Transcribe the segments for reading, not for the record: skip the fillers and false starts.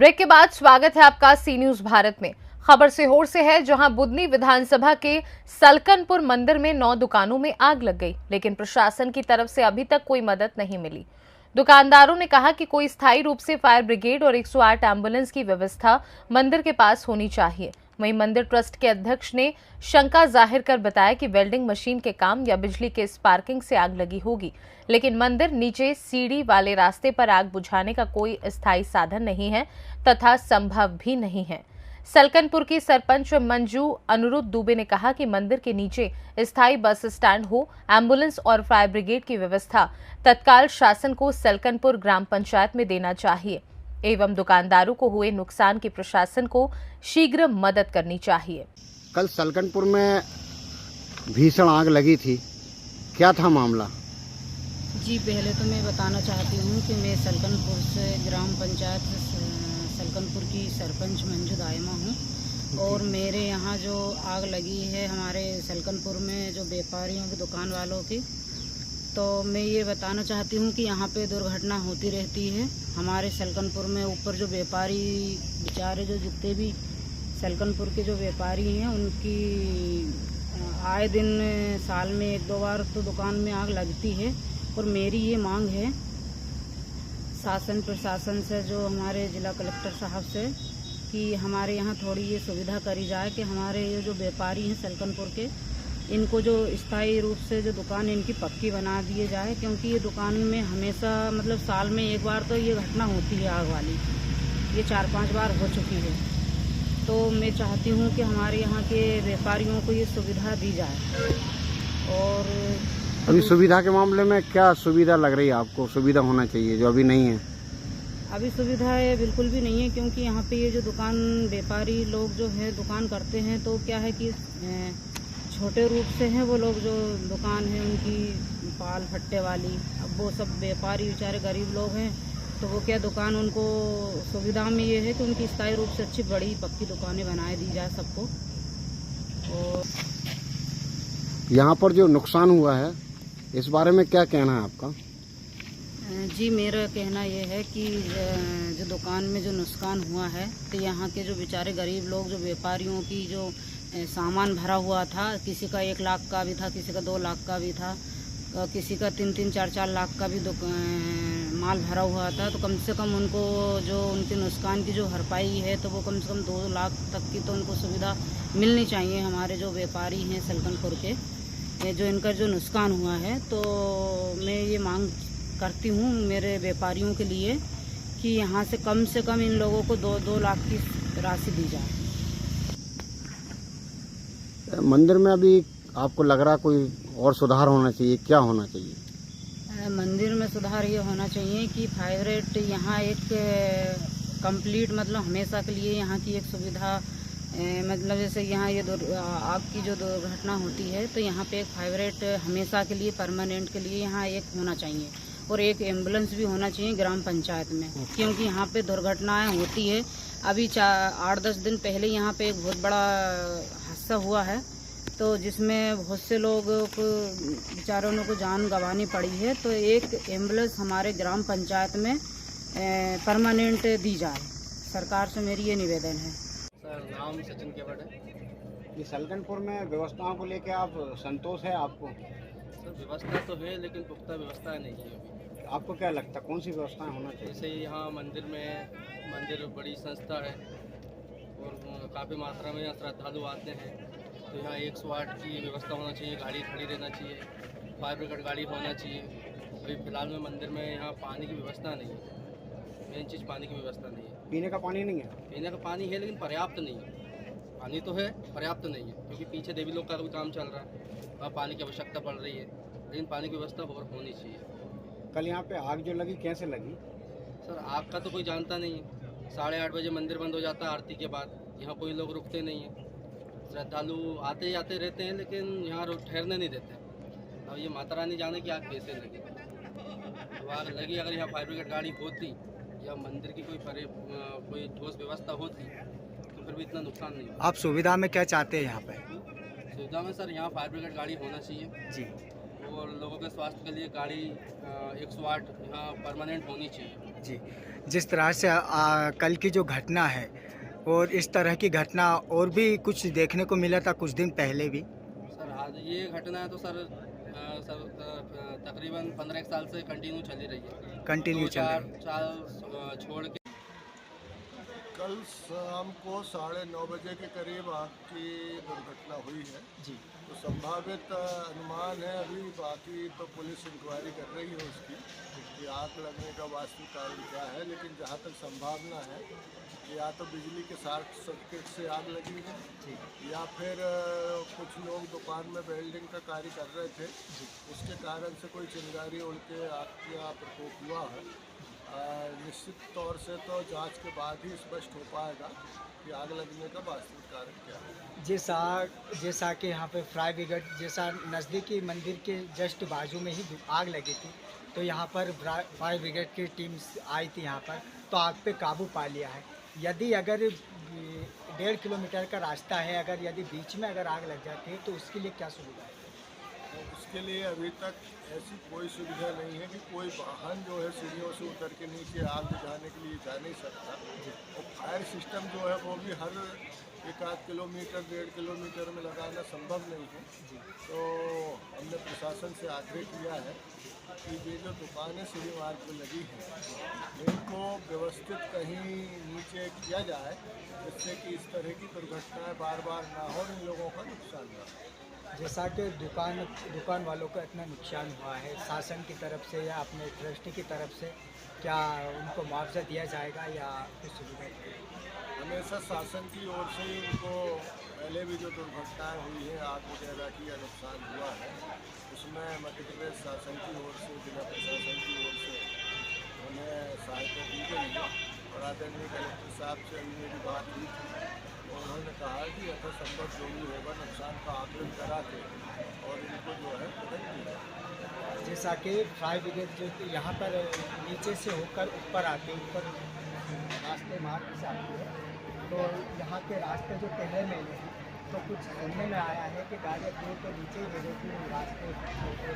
Break के बाद स्वागत है आपका सी न्यूज भारत में। खबर सीहोर से है, जहां बुदनी विधानसभा के सलकनपुर मंदिर में 9 दुकानों में आग लग गई, लेकिन प्रशासन की तरफ से अभी तक कोई मदद नहीं मिली। दुकानदारों ने कहा कि कोई स्थायी रूप से फायर ब्रिगेड और 108 एम्बुलेंस की व्यवस्था मंदिर के पास होनी चाहिए। वहीं मंदिर ट्रस्ट के अध्यक्ष ने शंका जाहिर कर बताया कि वेल्डिंग मशीन के काम या बिजली के स्पार्किंग से आग लगी होगी, लेकिन मंदिर नीचे सीढ़ी वाले रास्ते पर आग बुझाने का कोई स्थायी साधन नहीं है तथा संभव भी नहीं है। सलकनपुर की सरपंच मंजू अनुरुद्ध दुबे ने कहा कि मंदिर के नीचे स्थायी बस स्टैंड हो, एम्बुलेंस और फायर ब्रिगेड की व्यवस्था तत्काल शासन को सलकनपुर ग्राम पंचायत में देना चाहिए एवं दुकानदारों को हुए नुकसान की प्रशासन को शीघ्र मदद करनी चाहिए। कल सलकनपुर में भीषण आग लगी थी, क्या था मामला? जी, पहले तो मैं बताना चाहती हूँ कि मैं सलकनपुर से ग्राम पंचायत सलकनपुर की सरपंच मंजू दायमा हूँ और मेरे यहाँ जो आग लगी है हमारे सलकनपुर में जो व्यापारियों की दुकान वालों की, तो मैं ये बताना चाहती हूँ कि यहाँ पे दुर्घटना होती रहती है। हमारे सलकनपुर में ऊपर जो व्यापारी बेचारे जो जितने भी सलकनपुर के जो व्यापारी हैं उनकी आए दिन साल में 1-2 बार तो दुकान में आग लगती है। और मेरी ये मांग है शासन प्रशासन से, जो हमारे जिला कलेक्टर साहब से, कि हमारे यहाँ थोड़ी ये सुविधा करी जाए कि हमारे ये जो व्यापारी हैं सलकनपुर के, इनको जो स्थायी रूप से जो दुकान इनकी पक्की बना दिए जाए, क्योंकि ये दुकान में हमेशा मतलब साल में 1 बार तो ये घटना होती है आग वाली। ये 4-5 बार हो चुकी है। तो मैं चाहती हूँ कि हमारे यहाँ के व्यापारियों को ये सुविधा दी जाए। और अभी सुविधा के मामले में क्या सुविधा लग रही है आपको? सुविधा होना चाहिए जो अभी नहीं है। अभी सुविधा बिल्कुल भी नहीं है, क्योंकि यहाँ पे ये जो दुकान व्यापारी लोग जो है दुकान करते हैं, तो क्या है कि छोटे रूप से हैं वो लोग, जो दुकान है उनकी पाल फट्टे वाली। अब वो सब व्यापारी बेचारे गरीब लोग हैं, तो वो क्या दुकान उनको सुविधा में ये है कि उनकी स्थायी रूप से अच्छी बड़ी पक्की दुकानें बनाए दी जाए सबको। और यहाँ पर जो नुकसान हुआ है इस बारे में क्या कहना है आपका? जी, मेरा कहना ये है कि जो दुकान में जो नुकसान हुआ है, तो यहाँ के जो बेचारे गरीब लोग, जो व्यापारियों की जो सामान भरा हुआ था, किसी का 1 लाख का भी था, किसी का 2 लाख का भी था, किसी का 3-3, 4-4 लाख का भी माल भरा हुआ था, तो कम से कम उनको जो उनके नुकसान की जो भरपाई है, तो वो कम से कम 2 लाख तक की तो उनको सुविधा मिलनी चाहिए। हमारे जो व्यापारी हैं सलकनपुर के, जो इनका जो नुकसान हुआ है, तो मैं ये मांग करती हूँ मेरे व्यापारियों के लिए कि यहाँ से कम इन लोगों को 2 लाख की राशि दी जाए। मंदिर में अभी आपको लग रहा कोई और सुधार होना चाहिए, क्या होना चाहिए? मंदिर में सुधार ये होना चाहिए कि फायर ब्रिगेड यहाँ एक कंप्लीट, मतलब हमेशा के लिए यहाँ की एक सुविधा, मतलब जैसे यहाँ ये आग की जो दुर्घटना होती है, तो यहाँ पे एक फायर ब्रिगेड हमेशा के लिए परमानेंट के लिए यहाँ एक होना चाहिए, और एक एम्बुलेंस भी होना चाहिए ग्राम पंचायत में, क्योंकि यहाँ पे दुर्घटनाएं होती है। अभी 8-10 दिन पहले यहाँ पे एक बहुत बड़ा हादसा हुआ है, तो जिसमें बहुत से लोगों को बेचारों को जान गंवानी पड़ी है। तो एक एम्बुलेंस हमारे ग्राम पंचायत में परमानेंट दी जाए, सरकार से मेरी ये निवेदन है। सर, नाम सचिन केवट है। ये सलकनपुर में व्यवस्थाओं को लेकर आप संतोष है आपको? सर, व्यवस्था तो है, लेकिन पुख्ता व्यवस्था नहीं है अभी। आपको क्या लगता है कौन सी व्यवस्थाएं होना चाहिए? जैसे यहाँ मंदिर बड़ी संस्था है और काफ़ी मात्रा में यहाँ श्रद्धालु आते हैं, तो यहाँ 108 की व्यवस्था होना चाहिए, गाड़ी खड़ी रहना चाहिए, फायर ब्रिगेड गाड़ी होना चाहिए। अभी फिलहाल में मंदिर में यहाँ पानी की व्यवस्था नहीं है, मेन चीज़ पानी की व्यवस्था नहीं है। पीने का पानी नहीं है? पीने का पानी है, लेकिन पर्याप्त नहीं है। पानी तो है, पर्याप्त नहीं है, क्योंकि पीछे देवी लोग का भी काम चल रहा है, वहाँ पानी की आवश्यकता पड़ रही है, लेकिन पानी की व्यवस्था और होनी चाहिए। कल यहाँ पे आग जो लगी कैसे लगी? सर, आग का तो कोई जानता नहीं है। 8:30 बजे मंदिर बंद हो जाता है आरती के बाद, यहाँ कोई लोग रुकते नहीं हैं, श्रद्धालु आते जाते रहते हैं, लेकिन यहाँ ठहरने नहीं देते। अब ये माता रानी जाने की आग कैसे लगी। तो आग लगी, अगर यहाँ फायर ब्रिगेड गाड़ी होती या मंदिर की कोई ठोस व्यवस्था होती तो फिर भी इतना नुकसान नहीं होता। आप सुविधा में क्या चाहते हैं यहाँ पे? सुविधा में सर यहाँ फायर ब्रिगेड गाड़ी होना चाहिए जी, और और लोगों के स्वास्थ्य के लिए गाड़ी 108 यहाँ परमानेंट होनी चाहिए। जी, जिस तरह से कल की जो घटना है और इस तरह की घटना और भी कुछ देखने को मिला था कुछ दिन पहले भी। सर आज ये घटना है तो सर तकरीबन 15 साल से कंटिन्यू चली रही है। कंटिन्यू चल रही है। 2-4 साल छोड़ के कल शाम को 9:30 बजे के करीब आग की दुर्घटना हुई है। जी, तो संभावित अनुमान है, अभी बाकी तो पुलिस इंक्वायरी कर रही है उसकी कि आग लगने का वास्तविक कारण क्या है, लेकिन जहाँ तक संभावना है कि या तो बिजली के शॉर्ट सर्किट से आग लगी है या फिर कुछ लोग दुकान में वेल्डिंग का कार्य कर रहे थे, उसके कारण से कोई चिंगारी उड़ के आग का प्रकोप हुआ है। निश्चित तौर से तो जांच के बाद ही स्पष्ट हो पाएगा कि आग लगने का वास्तविक कारण क्या है। जैसा कि यहाँ पे फायर ब्रिगेड जैसा नज़दीकी मंदिर के जस्ट बाजू में ही आग लगी थी, तो यहाँ पर फायर ब्रिगेड की टीम आई थी यहाँ पर, तो आग पे काबू पा लिया है। यदि अगर 1.5 किलोमीटर का रास्ता है, अगर यदि बीच में अगर आग लग जाती है तो उसके लिए क्या सुविधा है? तो उसके लिए अभी तक ऐसी कोई सुविधा नहीं है कि कोई वाहन जो है सीढ़ियों से उतर के नीचे आग बुझाने के लिए जा नहीं सकता। और फायर सिस्टम जो है वो भी हर 1-8 किलोमीटर 1.5 किलोमीटर में लगाना संभव नहीं है। तो हमने प्रशासन से आग्रह किया है कि ये जो दुकानें सीढ़ी मार्ग पर लगी हैं इनको व्यवस्थित कहीं नीचे किया जाए, जिससे कि इस तरह की दुर्घटनाएं बार बार ना हो, इन लोगों का नुकसान ना हो। जैसा कि दुकान वालों को इतना नुकसान हुआ है, शासन की तरफ से या अपने ट्रस्टी की तरफ से क्या उनको मुआवजा दिया जाएगा या कुछ सुविधा? हमेशा शासन की ओर से ही उनको पहले भी जो दुर्घटनाएं हुई है आग वगैरह की या नुकसान हुआ है, उसमें मध्य प्रदेश शासन की ओर से, जिला प्रशासन की ओर से उन्हें सहायता दी गई है। और आदरणीय कलेक्टर साहब से अभी मेरी बात हुई थी, तो उन्होंने कहा कि यथासंभव जो भी होगा नुकसान का आकलन करा के और इनको जो है मदद दी जाए। जैसा कि फायर ब्रिगेड जो यहाँ पर नीचे से होकर ऊपर आती है, ऊपर रास्ते मार्ग से आती है, तो यहाँ के रास्ते जो टेढ़े मेढ़े हैं, तो कुछ सुनने में आया है कि गाड़ियाँ पेड़ के नीचे ही मेरे की रास्ते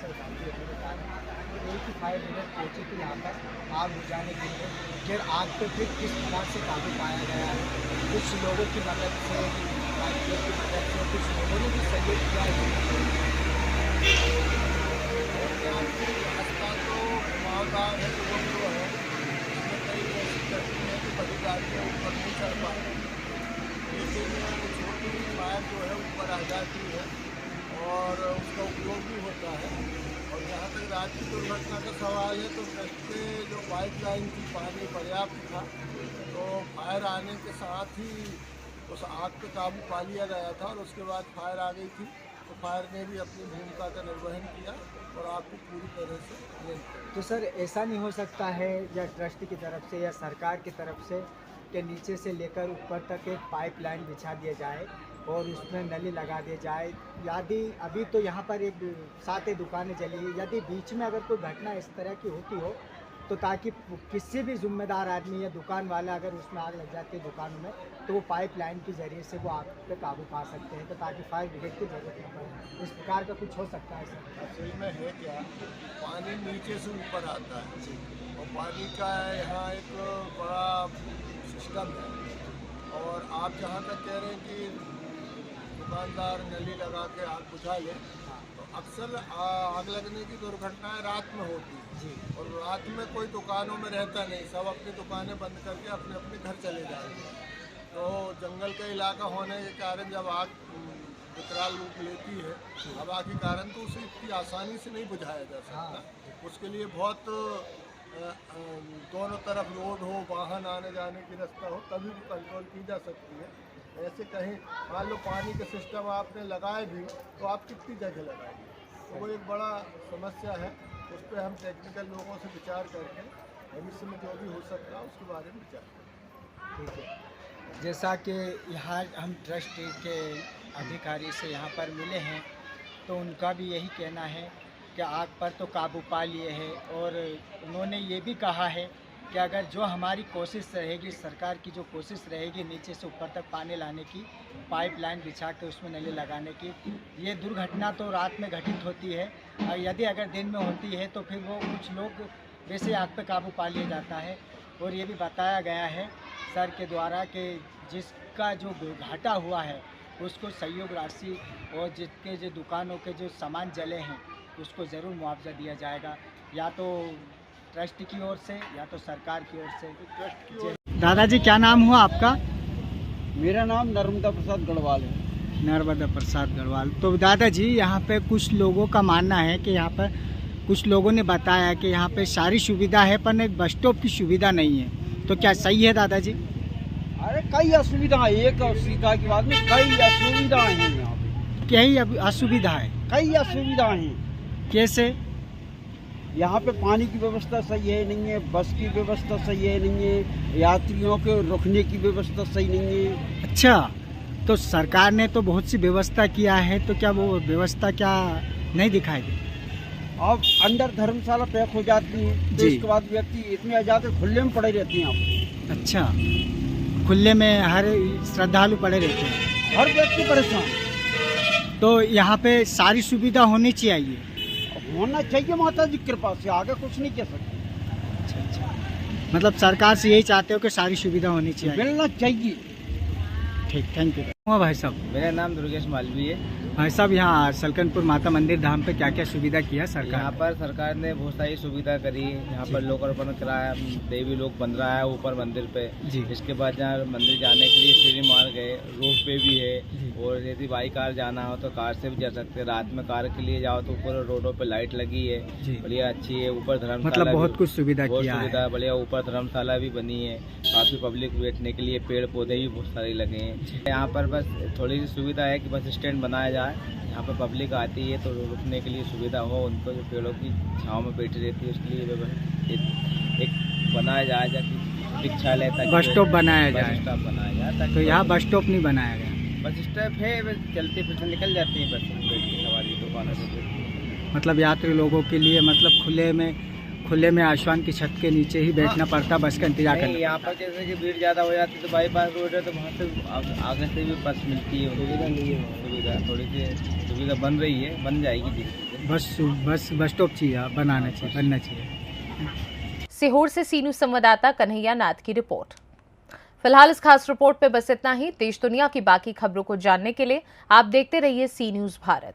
से जाती है मेरे कारण। तो एक ही फायर ब्रिगेड पहुँची थी यहाँ पर आग बुझाने के लिए, फिर आग पे फिर किस तरह से काबू पाया गया है, कुछ लोगों की मदद से, फायर ब्रिगेड की मदद से, कुछ लोगों ने भी सहयोग किया है। रास्ता तो घुमावदार है, तो वो जो है उसमें कई ऐसी करती है कि बड़ी गाड़ियाँ ऊपर नहीं चढ़ पाती, लेकिन छोटी फायर जो है ऊपर आ जाती है और उसका उपयोग भी होता है। और जहाँ तक रात की दुर्घटना का सवाल है, तो रस्ते जो पाइपलाइन की पानी पर्याप्त था, तो फायर आने के साथ ही उस आग पे काबू पा लिया गया था और उसके बाद फायर आ गई थी, तो फायर ने भी अपनी भूमिका का निर्वहन किया और आग को पूरी तरह से नियंत्रित। तो सर ऐसा नहीं हो सकता है या ट्रस्ट की तरफ से या सरकार की तरफ से कि नीचे से लेकर ऊपर तक एक पाइपलाइन बिछा दिया जाए और उसमें नली लगा दिया जाए? यदि अभी तो यहाँ पर एक 7 दुकानें जली है, यदि बीच में अगर कोई घटना इस तरह की होती हो तो ताकि किसी भी जिम्मेदार आदमी या दुकान वाला अगर उसमें आग लग जाती है दुकान में, तो वो पाइपलाइन के जरिए से वो आग पे काबू पा सकते हैं, तो ताकि फायर ब्रिगेड की जरूरत न पड़े। इस प्रकार का कुछ हो सकता है सर? असल में है क्या, पानी नीचे से ऊपर आता है और पानी का यहाँ एक बड़ा सिस्टम है। और आप जहाँ तक कह रहे हैं कि दुकानदार नली लगा के आग बुझा ले, तो अक्सर आग लगने की दुर्घटनाएं रात में होती हैं जी। और रात में कोई दुकानों में रहता नहीं, सब अपनी दुकानें बंद करके अपने अपने घर चले जाते हैं। तो जंगल का इलाका होने के कारण जब आग विकराल रूप लेती है हवा के कारण, तो उसे इतनी आसानी से नहीं बुझाया जा सकता। उसके लिए बहुत दोनों तरफ रोड हो, वाहन आने जाने की रास्ता हो, तभी भी कंट्रोल की जा सकती है। ऐसे कहीं मान लो पानी का सिस्टम आपने लगाए भी, तो आप कितनी जगह लगाएंगे, तो वो एक बड़ा समस्या है। उस पर हम टेक्निकल लोगों से विचार करके भविष्य में जो भी हो सकता है उसके बारे में विचार करें। ठीक है। जैसा कि यहाँ हम ट्रस्ट के अधिकारी से यहाँ पर मिले हैं, तो उनका भी यही कहना है कि आग पर तो काबू पा लिए है और उन्होंने ये भी कहा है कि अगर जो हमारी कोशिश रहेगी, सरकार की जो कोशिश रहेगी नीचे से ऊपर तक पानी लाने की, पाइपलाइन बिछा के उसमें नली लगाने की, ये दुर्घटना तो रात में घटित होती है और यदि अगर दिन में होती है तो फिर वो कुछ लोग वैसे आग पे काबू पा लिया जाता है। और ये भी बताया गया है सर के द्वारा कि जिसका जो घाटा हुआ है उसको सहयोग राशि और जिसके जो दुकानों के जो सामान जले हैं उसको ज़रूर मुआवजा दिया जाएगा, या तो ट्रस्ट की ओर से या तो सरकार की ओर से। दादाजी क्या नाम हुआ आपका? मेरा नाम नर्मदा प्रसाद गढ़वाल है। नर्मदा प्रसाद गढ़वाल। तो दादाजी यहाँ पे कुछ लोगों का मानना है कि यहाँ पर कुछ लोगों ने बताया कि यहाँ पे सारी सुविधा है पर एक बस स्टॉप की सुविधा नहीं है, तो क्या सही है दादाजी? अरे कई असुविधाएं, एक असुविधा की बात नहीं, कई असुविधाएं हैं यहाँ पे। क्या ही असुविधा है? कई असुविधाएं हैं। कैसे? यहाँ पे पानी की व्यवस्था सही है नहीं है, बस की व्यवस्था सही है नहीं है, यात्रियों के रुकने की व्यवस्था सही नहीं है। अच्छा, तो सरकार ने तो बहुत सी व्यवस्था किया है, तो क्या वो व्यवस्था क्या नहीं दिखाई दी? अब अंदर धर्मशाला पैक हो जाती है तो जी। इसके बाद व्यक्ति इतने आजाद खुले में पड़े रहते हैं। यहाँ अच्छा, खुले में हर श्रद्धालु पड़े रहते हैं, हर व्यक्ति परेशान। तो यहाँ पे सारी सुविधा होनी चाहिए। होना चाहिए माता जी की कृपा से, आगे कुछ नहीं कह सकते। अच्छा, मतलब सरकार से यही चाहते हो कि सारी सुविधा होनी चाहिए? मिलना चाहिए। ठीक, थैंक यू। हुआ भाई साहब? मेरा नाम दुर्गेश मालवी है। भाई साहब, यहाँ सलकनपुर माता मंदिर धाम पे क्या क्या सुविधा किया सरकार? यहाँ पर सरकार ने बहुत सारी सुविधा करी। यहाँ पर लोकार्पण कराया, देवी लोग बन रहा है ऊपर मंदिर पे जी। इसके बाद जहाँ मंदिर जाने के लिए सीढ़ी मार्ग है, रोड पे भी है, और यदि बाई कार जाना हो तो कार से भी जा सकते हैं। रात में कार के लिए जाओ तो ऊपर रोडों पे लाइट लगी है, जी। बढ़िया अच्छी है। ऊपर धर्मशाला मतलब बहुत भी- कुछ सुविधा बहुत किया सुविधा है। बढ़िया। ऊपर धर्मशाला भी बनी है, काफी पब्लिक बैठने के लिए पेड़ पौधे भी बहुत सारे लगे हैं। यहाँ पर बस थोड़ी सी सुविधा है कि बस स्टैंड बनाया जाए, यहाँ पर पब्लिक आती है तो रुकने के लिए सुविधा हो, उनको जो पेड़ों की छांव में बैठी रहती है उसके लिए एक बनाया जाए, जाकि रिक्शालय तक बस स्टॉप बनाया बस जाए। स्टॉप बनाया जाए ताकि तो यहाँ बस स्टॉप नहीं बनाया गया। बस स्टॉप है, बस चलते फिरते निकल जाती है बस बैठ के सवारी दुकानों से। मतलब यात्री लोगों के लिए मतलब खुले में आसमान की छत के नीचे ही बैठना पड़ता, बस का इंतजार नहीं, करना। यहाँ पर जैसे कि भीड़ ज़्यादा हो जाती है तो बाईपास रोड है तो वहाँ से आगे से भी बस मिलती है। सुविधा नहीं है, सुविधा थोड़ी सी सुविधा बन रही है, बन जाएगी धीरे धीरे। बस स्टॉप चाहिए, बनना चाहिए। सीहोर से सीनू संवाददाता कन्हैया नाथ की रिपोर्ट। फिलहाल इस खास रिपोर्ट पे बस इतना ही। देश दुनिया की बाकी खबरों को जानने के लिए आप देखते रहिए सी न्यूज़ भारत।